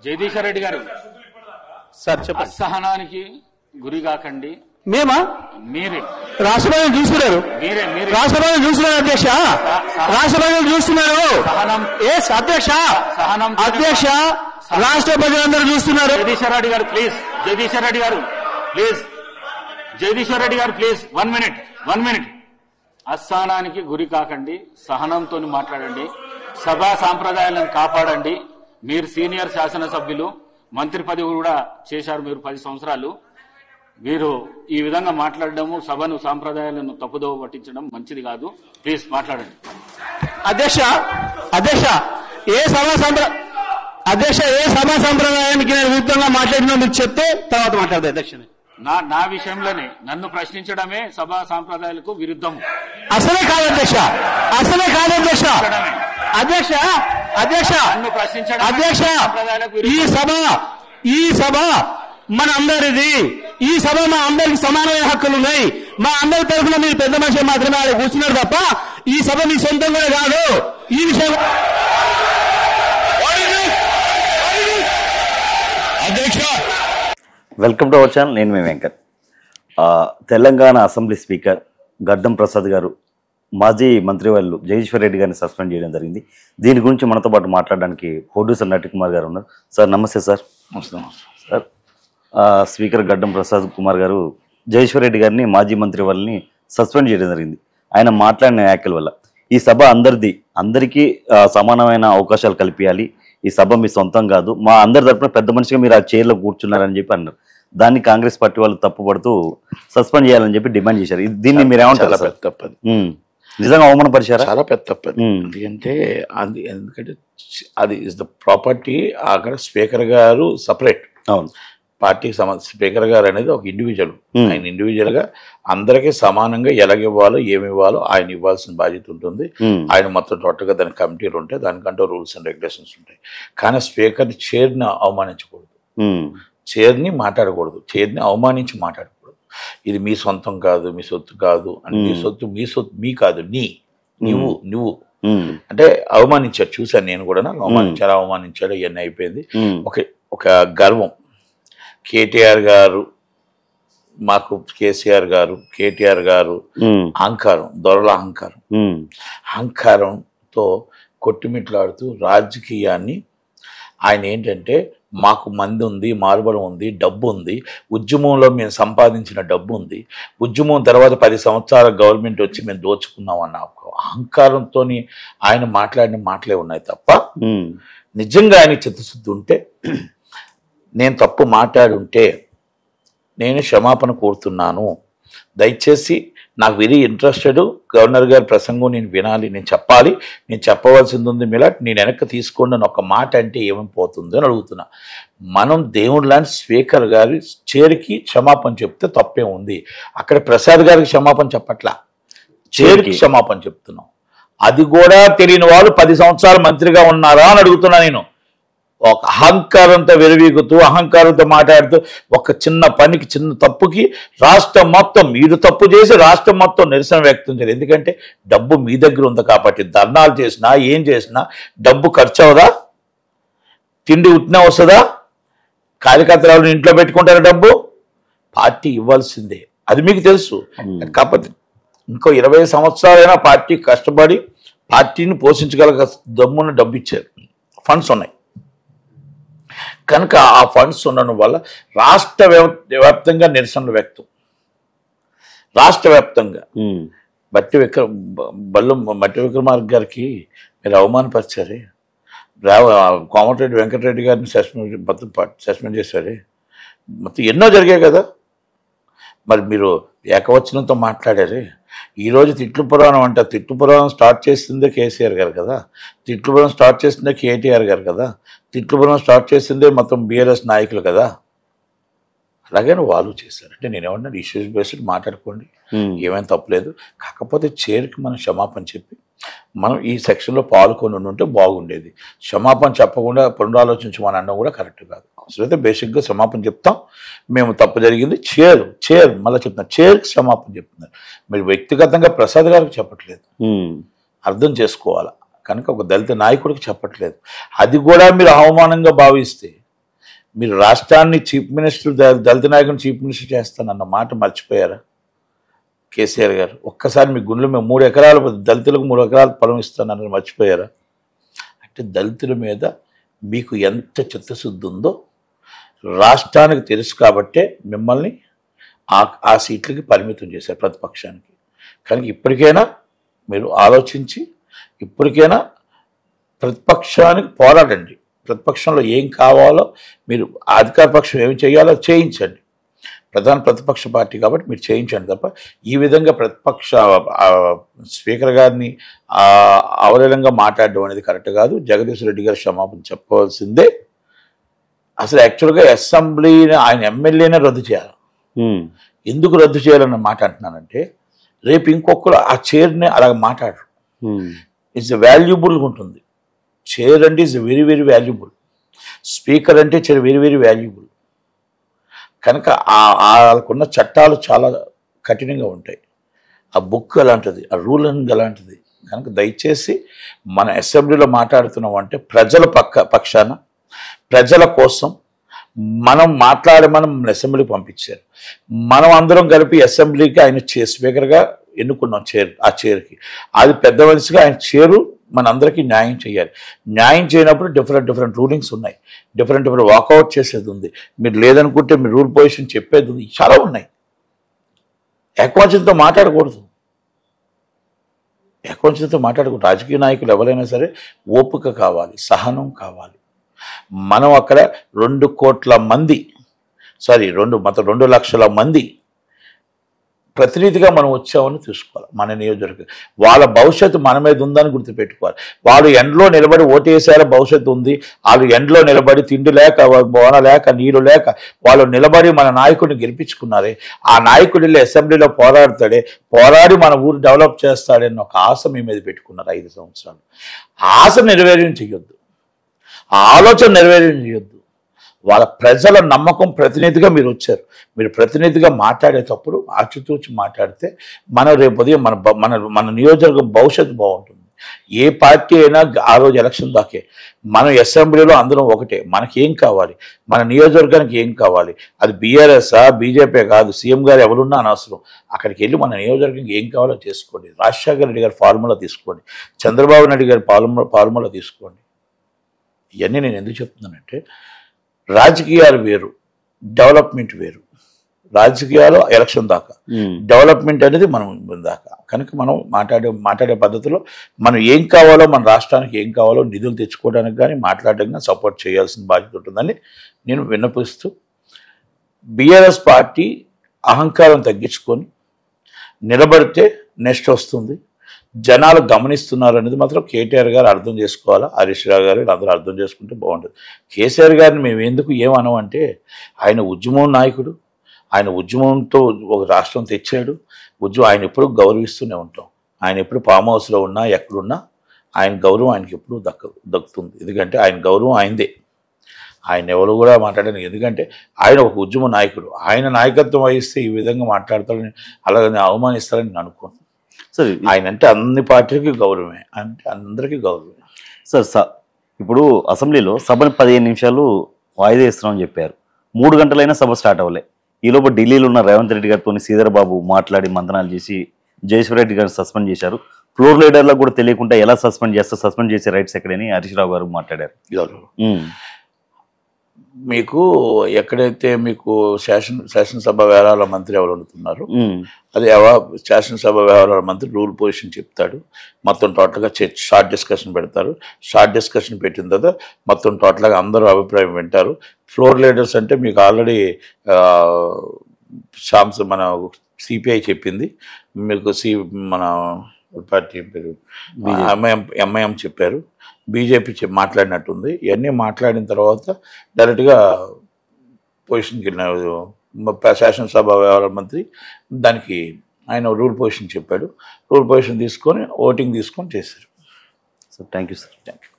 జగదీశ్వర్ రెడ్డి గారు సార్ చెప్పండి. అసహనానికి గురి కాకండి. మేమా? మీరే రాష్ట్రపతిని చూస్తున్నారు. మీరే రాష్ట్రపతిని చూస్తున్నారు అధ్యక్ష. రాష్ట్రపతిని చూస్తున్నారు. అధ్యక్ష అధ్యక్ష రాష్ట్ర ప్రజలందరూ చూస్తున్నారు. జగదీశ్వర్ రెడ్డి గారు ప్లీజ్. జగదీశ్వర్ రెడ్డి గారు ప్లీజ్. జగదీశ్వర్ రెడ్డి గారు ప్లీజ్ 1 minute. అసహనానికి గురి కాకండి. సహనంతో మాట్లాడండి. సభా సాంప్రదాయాలను కాపాడండి. మీరు సీనియర్ శాసనసభ్యులు, మంత్రి పదవి కూడా చేశారు మీరు 10 సంవత్సరాలు. మీరు ఈ విధంగా మాట్లాడడము, సభను సాంప్రదాయాలను తప్పుదోవ పట్టించడం మంచిది కాదు. ప్లీజ్ మాట్లాడండి. అధ్యక్ష ఏ సభా సంప్రదాయానికి నేను విరుద్ధంగా మాట్లాడినా మీరు చెప్తే తర్వాత మాట్లాడతాను. అధ్యక్ష నా విషయంలోనే నన్ను ప్రశ్నించడమే సభా సాంప్రదాయాలకు విరుద్ధము. అసలే కాదు అధ్యక్ష. నన్ను ప్రశ్నించడం ఈ సభ మన అందరిది. ఈ సభ మా అందరికి సమానమైన హక్కులు ఉన్నాయి. మా అందరి తరఫున మీరు పెద్ద మనిషి మాత్రమే ఆడ కూర్చున్నారు తప్ప ఈ సభ మీ సొంతం కూడా కాదు. ఈ విషయం అధ్యక్ష. Welcome to our channel. నేను మీ వెంకట్. తెలంగాణ అసెంబ్లీ స్పీకర్ గడ్డం ప్రసాద్ గారు మాజీ మంత్రివర్యులు జగదీశ్వర్ రెడ్డి గారిని సస్పెండ్ చేయడం జరిగింది. దీని గురించి మనతో పాటు మాట్లాడడానికి ప్రొడ్యూసర్ నటి కుమార్ గారు ఉన్నారు. సార్ నమస్తే సార్. సార్ స్పీకర్ గడ్డం ప్రసాద్ కుమార్ గారు జగదీశ్వర్ రెడ్డి గారిని మాజీ మంత్రివర్యుల్ని సస్పెండ్ చేయడం జరిగింది. ఆయన మాట్లాడిన వ్యాఖ్యల వల్ల ఈ సభ అందరికీ సమానమైన అవకాశాలు కల్పించాలి. ఈ సభ మీ సొంతం కాదు, మా అందరి తరపున పెద్ద మనిషిగా మీరు ఆ చైర్లో కూర్చున్నారని చెప్పి అన్నారు. దాన్ని కాంగ్రెస్ పార్టీ వాళ్ళు తప్పుపడుతూ సస్పెండ్ చేయాలని చెప్పి డిమాండ్ చేశారు. దీన్ని మీరు ఏమంటారు? తప్పదు. నిజంగా అవమానపరిచారా? చాలా పెద్ద తప్పదు. ఎందుకంటే అది ఇస్ ద ప్రాపర్టీ. అక్కడ స్పీకర్ గారు సపరేట్. అవును. పార్టీకి స్పీకర్ గారు అనేది ఒక ఇండివిజువల్. ఆయన ఇండివిజువల్ గా అందరికీ సమానంగా ఎలాగివ్వాలో ఏమి ఇవ్వాలో ఆయన ఇవ్వాల్సిన బాధ్యత ఉంటుంది. ఆయన మొత్తం టోటల్గా దాని కమిటీలు ఉంటాయి, దానికంటే రూల్స్ అండ్ రెగ్యులేషన్స్ ఉంటాయి. కానీ స్పీకర్ చైర్ని అవమానించకూడదు, చైర్ని మాట్లాడకూడదు, చైర్ని అవమానించి మాట్లాడకూడదు. ఇది మీ సొంతం కాదు, మీ సొత్తు కాదు అని. మీ సొత్తు మీ కాదు, నువ్వు అంటే అవమానించాడు. చూశాను నేను కూడా. అవమానించాడు ఇవన్నీ అయిపోయింది. ఒక గర్వం. కేటీఆర్ గారు మాకు, కేసీఆర్ గారు, కేటీఆర్ గారు అహంకారం, దొరల అహంకారంతో కొట్టిమిట్లాడుతూ రాజకీయాన్ని ఆయన ఏంటంటే మాకు మంది ఉంది, మార్బలం ఉంది, డబ్బు ఉంది, ఉద్యమంలో మేము సంపాదించిన డబ్బు ఉంది, ఉద్యమం తర్వాత 10 సంవత్సరాల గవర్నమెంట్ వచ్చి మేము దోచుకున్నాం అన్న అహంకారంతో ఆయన మాట్లాడిన మాటలే ఉన్నాయి తప్ప నిజంగా ఆయన చిత్తశుద్ధి ఉంటే, నేను తప్పు మాట్లాడుంటే నేను క్షమాపణ కోరుతున్నాను, దయచేసి నాకు వెరీ ఇంట్రెస్టెడ్, గవర్నర్ గారి ప్రసంగం నేను వినాలి, నేను చెప్పాలి, నేను చెప్పవలసింది ఉంది మిలాట్, నేను వెనక్కి తీసుకోండి అని ఒక మాట అంటే ఏమని పోతుంది అని అడుగుతున్నా. మనం దేవుడు లాంటి స్పీకర్ గారి చైర్కి క్షమాపణ చెప్తే తప్పే ఉంది. అక్కడ ప్రసాద్ గారికి క్షమాపణ చెప్పట్లా, చైర్కి క్షమాపణ చెప్తున్నాం. అది కూడా తెలియని వాళ్ళు 10 సంవత్సరాలు మంత్రిగా ఉన్నారా అని అడుగుతున్నా నేను. ఒక అహంకారంతో వెలువీగుతూ, అహంకారంతో మాట్లాడుతూ, ఒక చిన్న పనికి, చిన్న తప్పుకి రాష్ట్రం మొత్తం, మీరు తప్పు చేసి రాష్ట్రం మొత్తం నిరసన వ్యక్తం చేయాలి. ఎందుకంటే డబ్బు మీ దగ్గర ఉంది కాబట్టి. ధర్నాలు చేసినా ఏం చేసినా డబ్బు ఖర్చు అవదా? తిండి ఉట్టినా వస్తుందా? కార్యకర్తలు ఇంట్లో పెట్టుకుంటారా? డబ్బు పార్టీ ఇవ్వాల్సిందే, అది మీకు తెలుసు. కాకపోతే ఇంకో 20 సంవత్సరాలైనా పార్టీ కష్టపడి పార్టీని పోషించగల దమ్మున్న డబ్బు ఇచ్చారు, ఫండ్స్ ఉన్నాయి కనుక. ఆ ఫండ్స్ ఉండడం వల్ల రాష్ట్ర వ్యాప్తంగా నిరసనలు వ్యక్తం. రాష్ట్ర వ్యాప్తంగా మట్టి విక్రమార్క గారికి మీరు అవమానపరిచారే, కోమటిరెడ్డి వెంకటరెడ్డి గారిని సస్పెండ్ చేశారే, మొత్తం ఎన్నో జరిగాయి కదా. మరి మీరు ఏకవచనంతో మాట్లాడారే. ఈరోజు తిట్లు పురాణం అంట. తిట్లు పురాణం స్టార్ట్ చేసిందే కేసీఆర్ గారు కదా, తిట్లు పురాణం స్టార్ట్ చేసిందే కేటీఆర్ గారు కదా, తిట్లు పురాణం స్టార్ట్ చేసిందే మొత్తం బీఆర్ఎస్ నాయకులు కదా. అలాగే వాళ్ళు చేశారు. అంటే నేనేమన్నా ఇష్యూస్ బేస్డ్ మాట్లాడుకోండి, ఏమైనా తప్పలేదు. కాకపోతే చైర్కి మనం క్షమాపణ చెప్పి మనం ఈ సెక్షన్లో పాల్గొని ఉంటే బాగుండేది. క్షమాపణ చెప్పకుండా పునరాలోచించమని అనడం కూడా కరెక్ట్ కాదు. అవసరమైతే బేసిక్గా క్షమాపణ చెప్తాం, మేము తప్పు జరిగింది. చైర్ మళ్ళీ చెప్తున్నారు, చైర్కి క్షమాపణ చెప్తున్నారు. మీరు వ్యక్తిగతంగా ప్రసాద్ గారికి చెప్పట్లేదు, అర్థం చేసుకోవాలి. కనుక ఒక దళిత నాయకుడికి చెప్పట్లేదు. అది కూడా మీరు అవమానంగా భావిస్తే మీరు రాష్ట్రాన్ని చీఫ్ మినిస్టర్ దళిత నాయకుని చీఫ్ మినిస్టర్ చేస్తానన్న మాట మర్చిపోయారా కేసీఆర్ గారు? ఒక్కసారి మీ గుండెలో మేము 3 ఎకరాలు దళితులకు 3 ఎకరాలు పొలం ఇస్తానని మర్చిపోయారా? అంటే దళితుల మీద మీకు ఎంత చిత్తశుద్ధి ఉందో రాష్ట్రానికి తెలుసు కాబట్టే మిమ్మల్ని ఆ సీట్లకి పరిమితం చేశారు ప్రతిపక్షానికి. కానీ ఇప్పటికైనా మీరు ఆలోచించి ఇప్పటికైనా ప్రతిపక్షానికి పోరాడండి. ప్రతిపక్షంలో ఏం కావాలో మీరు అధికార పక్షం ఏం చేయాలో చేయించండి. ప్రధాన ప్రతిపక్ష పార్టీ కాబట్టి మీరు చేయించండి తప్ప ఈ విధంగా ప్రతిపక్ష స్పీకర్ గారిని అవలేలంగా మాట్లాడడం అనేది కరెక్ట్ కాదు. జగదీష్ రెడ్డి గారు క్షమాపణ చెప్పవలసిందే. అసలు యాక్చువల్గా అసెంబ్లీని ఆయన ఎమ్మెల్యేనే రద్దు చేయాలి. ఎందుకు రద్దు చేయాలన్న మాట అంటున్నానంటే రేపు ఇంకొకరు ఆ చైర్ని అలా మాట్లాడరు. ఇట్స్ వాల్యుబుల్గా ఉంటుంది. చైర్ అంటే it's very very valuable. Speaker అంటే వెరీ వెరీ వాల్యుబుల్. కనుక వాళ్ళకున్న చట్టాలు చాలా కఠినంగా ఉంటాయి. ఆ బుక్ అలాంటిది, ఆ రూలింగ్ అలాంటిది. కనుక దయచేసి మన అసెంబ్లీలో మాట్లాడుతున్నాం అంటే ప్రజల పక్షాన ప్రజల కోసం మనం మనం అసెంబ్లీకి పంపించారు. మనం అందరం కలిపి అసెంబ్లీకి ఆయన స్పీకర్గా ఎన్నుకున్నాం ఆ చైర్కి. అది పెద్ద మనిషిగా ఆయన చైరు మనందరికీ న్యాయం చేయాలి. న్యాయం చేయనప్పుడు డిఫరెంట్ రూలింగ్స్ ఉన్నాయి. డిఫరెంట్ వాకౌట్ చేసేది ఉంది. మీరు లేదనుకుంటే మీరు రూల్ పొజిషన్ చెప్పేది ఉంది. చాలా ఉన్నాయి. ఏకవచనంతో మాట్లాడకూడదు. రాజకీయ నాయకులు ఎవరైనా సరే ఓపిక కావాలి, సహనం కావాలి. మనం అక్కడ 2 కోట్ల మంది మొత్తం 2 లక్షల మంది ప్రతినిధిగా మనం వచ్చామని చూసుకోవాలి. మన నియోజకవర్గం వాళ్ళ భవిష్యత్తు మన మీద ఉందని గుర్తుపెట్టుకోవాలి. వాళ్ళు ఎండలో నిలబడి ఓటేసారా భవిష్యత్తు ఉంది. వాళ్ళు ఎండలో నిలబడి తిండి లేక బోన లేక నీరు లేక వాళ్ళు నిలబడి మన నాయకుడిని గెలిపించుకున్నారే. ఆ నాయకుడు వెళ్ళి అసెంబ్లీలో పోరాడి మన ఊరు డెవలప్ చేస్తాడని ఒక ఆశ మీ మీద పెట్టుకున్నారు 5 సంవత్సరాలు. ఆశ నిర్వీర్యం చేయొద్దు. ఆ ఆలోచన నిర్వీర్యం చేయొద్దు. వాళ్ళ ప్రజల నమ్మకం ప్రతినిధిగా మీరు వచ్చారు. మీరు ప్రతినిధిగా మాట్లాడేటప్పుడు ఆచితూచి మాట్లాడితే మనం రేపు ఉదయం మన నియోజకవర్గం భవిష్యత్తు బాగుంటుంది. ఏ పార్టీ అయినా ఆ రోజు ఎలక్షన్ దాకే మనం అసెంబ్లీలో అందరం ఒకటే. మనకేం కావాలి, మన నియోజకవర్గానికి ఏం కావాలి, అది బీఆర్ఎస్ఆ బీజేపీ కాదు, సీఎం గారు ఎవరున్నా అనవసరం. అక్కడికి వెళ్ళి మన నియోజకవర్గంకి ఏం కావాలో చేసుకోండి. రాజశేఖర రెడ్డి గారి ఫార్ములా తీసుకోండి, చంద్రబాబు నాయుడు గారి ఫార్ములా తీసుకోండి. ఇవన్నీ నేను ఎందుకు చెప్తున్నానంటే రాజకీయాలు వేరు, డెవలప్మెంట్ వేరు. రాజకీయాలు ఎలక్షన్ దాకా, డెవలప్మెంట్ అనేది మనం దాకా. కనుక మనం మాట్లాడే పద్ధతిలో మనం ఏం కావాలో, మన రాష్ట్రానికి ఏం కావాలో నిధులు తెచ్చుకోవడానికి కానీ మాట్లాడడానికి కానీ సపోర్ట్ చేయాల్సిన బాధ్యత ఉంటుందని నేను విన్నపిస్తూ, బీఆర్ఎస్ పార్టీ అహంకారం తగ్గించుకొని నిలబడితే నెక్స్ట్ వస్తుంది. జనాలు గమనిస్తున్నారు అనేది మాత్రం కేటీఆర్ గారు అర్థం చేసుకోవాలా, హరీష్ రావు గారు అందరూ అర్థం చేసుకుంటే బాగుంటుంది. కేసీఆర్ గారిని మేము ఎందుకు ఏమనమంటే ఆయన ఉద్యమం నాయకుడు. ఆయన ఉద్యమంతో ఒక రాష్ట్రం తెచ్చాడు. ఆయన ఎప్పుడు గౌరవిస్తూనే ఉంటాం. ఆయన ఎప్పుడు ఫామ్ హౌస్లో ఉన్నా ఎక్కడున్నా ఆయన గౌరవం ఆయనకి ఎప్పుడు దక్కుతుంది. ఎందుకంటే ఆయన గౌరవం ఆయనదే. ఆయన ఎవరు కూడా మాట్లాడని. ఎందుకంటే ఆయన ఒక ఉద్యమ నాయకుడు. ఆయన నాయకత్వం వహిస్తే ఈ విధంగా మాట్లాడతారని, అలాగని అవమానిస్తారని నేను అనుకోను. సార్ ఆయన అంటే అన్ని పార్టీలకి గౌరవమే, అంటే అందరికీ గౌరవమే. సార్ ఇప్పుడు అసెంబ్లీలో సభను 15 నిమిషాలు వాయిదా ఇస్తున్నామని చెప్పారు. 3 గంటలైనా సభ స్టార్ట్ అవ్వలే. ఈలోపు ఢిల్లీలో ఉన్న రేవంత్ రెడ్డి గారితో శ్రీధర్ బాబు మాట్లాడి మంతనాలు చేసి జగదీశ్వర్ రెడ్డి గారిని సస్పెండ్ చేశారు. ఫ్లోర్ లీడర్లకు కూడా తెలియకుండా ఎలా సస్పెండ్ చేసే రైట్స్ ఎక్కడని హరీష్ రావు గారు మాట్లాడారు. మీకు ఎక్కడైతే మీకు శాసనసభ వ్యవహారాల మంత్రి ఎవరు అడుగుతున్నారు, అది శాసనసభ వ్యవహారాల మంత్రి రూల్ పొజిషన్ చెప్తాడు. మొత్తం టోటల్గా షార్ట్ డిస్కషన్ పెడతారు. షార్ట్ డిస్కషన్ పెట్టిన తర్వాత మొత్తం టోటల్గా అందరూ అభిప్రాయం వింటారు. ఫ్లోర్ లీడర్స్ అంటే మీకు ఆల్రెడీ మన సిపిఐ చెప్పింది, మీకు మన పార్టీ పేరు ఎంఐఎం చెప్పారు, బీజేపీ మాట్లాడినట్టుంది. ఇవన్నీ మాట్లాడిన తర్వాత డైరెక్ట్గా పొజిషన్కి వెళ్ళిన శాసనసభ వ్యవహారాల మంత్రి దానికి ఆయన రూల్ పొజిషన్ చెప్పాడు. రూల్ పొజిషన్ తీసుకొని ఓటింగ్ తీసుకొని చేశారు. Sir thank you sir. Thank you.